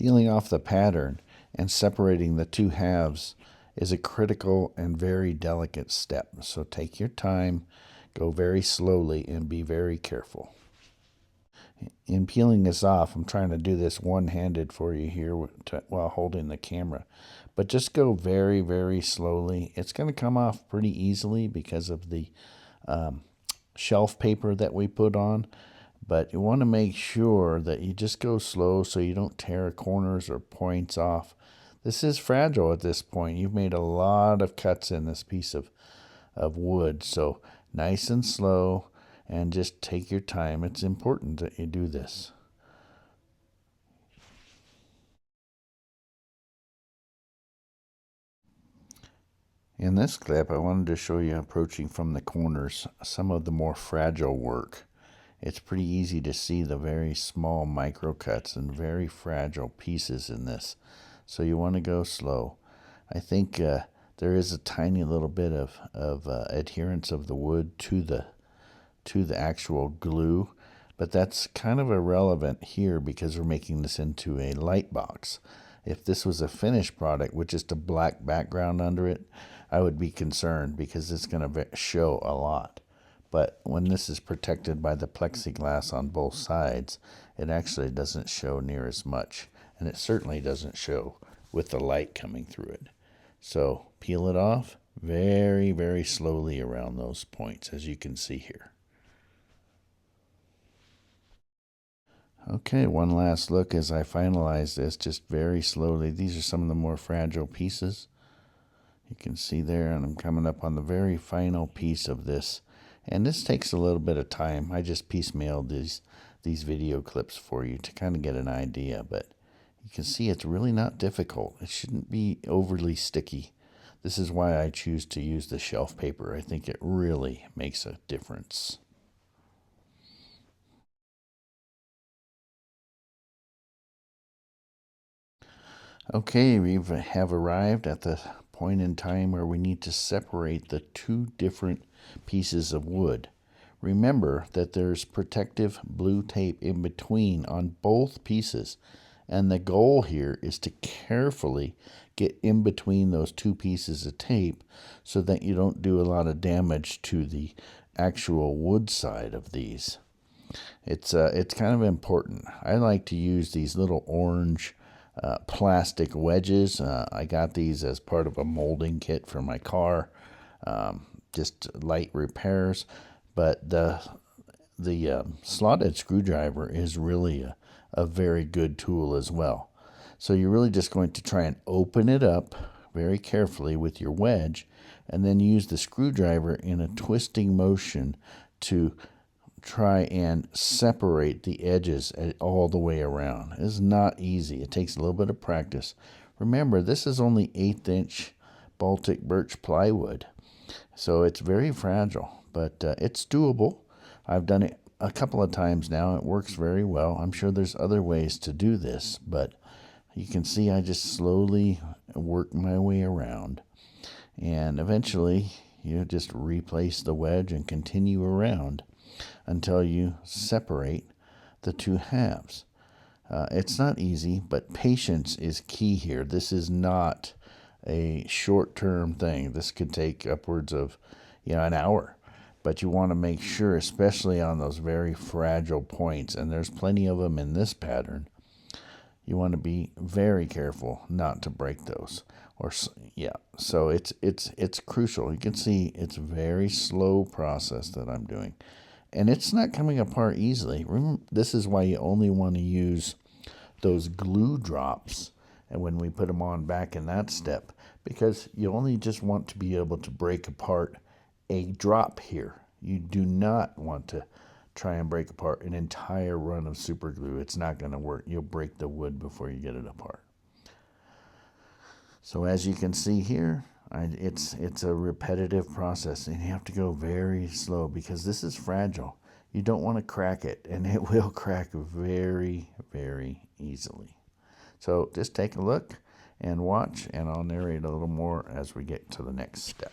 Peeling off the pattern and separating the two halves is a critical and very delicate step. So take your time, go very slowly, and be very careful. In peeling this off, I'm trying to do this one-handed for you here while holding the camera. But just go very, very slowly. It's going to come off pretty easily because of the shelf paper that we put on. But you want to make sure that you just go slow so you don't tear corners or points off. This is fragile at this point. You've made a lot of cuts in this piece of wood. So nice and slow, and just take your time. It's important that you do this. In this clip, I wanted to show you approaching from the corners some of the more fragile work. It's pretty easy to see the very small micro cuts and very fragile pieces in this. So you want to go slow. I think there is a tiny little bit of adherence of the wood to the actual glue, but that's kind of irrelevant here because we're making this into a light box. If this was a finished product with just a black background under it, I would be concerned because it's going to show a lot. But when this is protected by the plexiglass on both sides, it actually doesn't show near as much. And it certainly doesn't show with the light coming through it. So peel it off very, very slowly around those points, as you can see here. Okay, one last look as I finalize this, just very slowly. These are some of the more fragile pieces. You can see there, and I'm coming up on the very final piece of this. And this takes a little bit of time. I just piecemealed these video clips for you to kind of get an idea, but you can see it's really not difficult. It shouldn't be overly sticky. This is why I choose to use the shelf paper. I think it really makes a difference. Okay, we have arrived at the point in time where we need to separate the two different pieces of wood. Remember that there's protective blue tape in between on both pieces, and the goal here is to carefully get in between those two pieces of tape so that you don't do a lot of damage to the actual wood side of these. It's kind of important. I like to use these little orange plastic wedges. I got these as part of a molding kit for my car, just light repairs. But the slotted screwdriver is really a very good tool as well. So you're really just going to try and open it up very carefully with your wedge, and then use the screwdriver in a twisting motion to try and separate the edges all the way around. It's not easy. It takes a little bit of practice. Remember, this is only 1/8 inch Baltic birch plywood, so it's very fragile, but it's doable. I've done it a couple of times now. It works very well. I'm sure there's other ways to do this, but you can see I just slowly work my way around, and eventually you just replace the wedge and continue around until you separate the two halves. It's not easy, but patience is key here. This is not a short-term thing. This could take upwards of, an hour. But you want to make sure, especially on those very fragile points, and there's plenty of them in this pattern, you want to be very careful not to break those. So it's crucial. You can see it's a very slow process that I'm doing. And it's not coming apart easily. Remember, this is why you only want to use those glue drops and when we put them on back in that step, because you only just want to be able to break apart a drop here. You do not want to try and break apart an entire run of super glue. It's not going to work. You'll break the wood before you get it apart. So as you can see here, it's a repetitive process, and you have to go very slow because this is fragile. You don't want to crack it, and it will crack very, very easily. So just take a look and watch, and I'll narrate a little more as we get to the next step.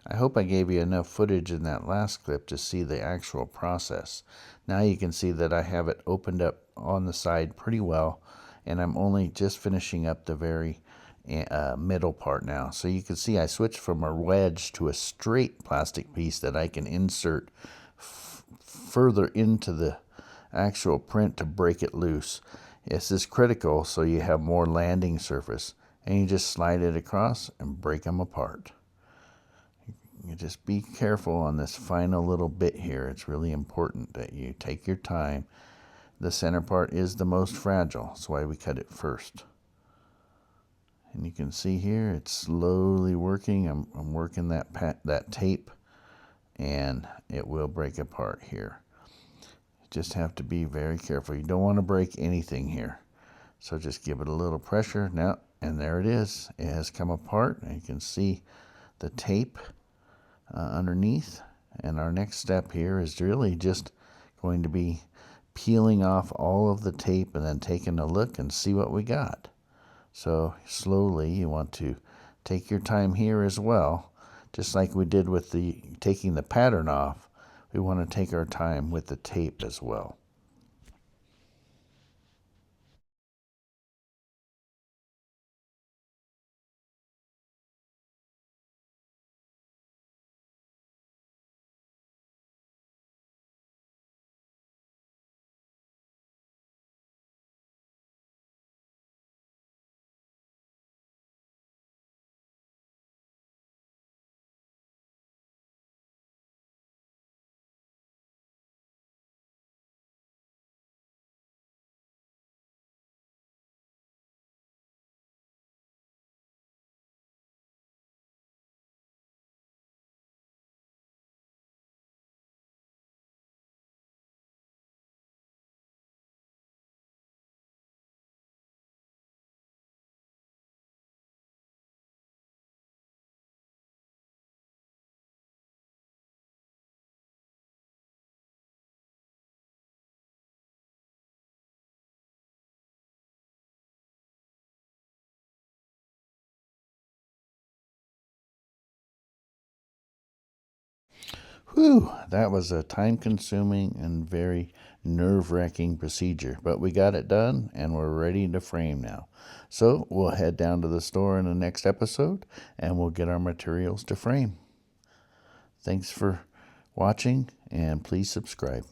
I hope I gave you enough footage in that last clip to see the actual process. Now you can see that I have it opened up on the side pretty well, and I'm only just finishing up the very middle part now. So you can see I switched from a wedge to a straight plastic piece that I can insert further into the actual print to break it loose. This is critical so you have more landing surface, and you just slide it across and break them apart. You just be careful on this final little bit here. It's really important that you take your time. The center part is the most fragile. That's why we cut it first. And you can see here it's slowly working. I'm working that tape, and it will break apart here. You just have to be very careful. You don't want to break anything here. So just give it a little pressure. Now, and there it is. It has come apart, and you can see the tape underneath. And our next step here is really just going to be peeling off all of the tape and then taking a look and see what we got. So slowly, you want to take your time here as well, just like we did with the taking the pattern off. We want to take our time with the tape as well. Whew, that was a time-consuming and very nerve-wracking procedure, but we got it done and we're ready to frame now. So we'll head down to the store in the next episode and we'll get our materials to frame. Thanks for watching, and please subscribe.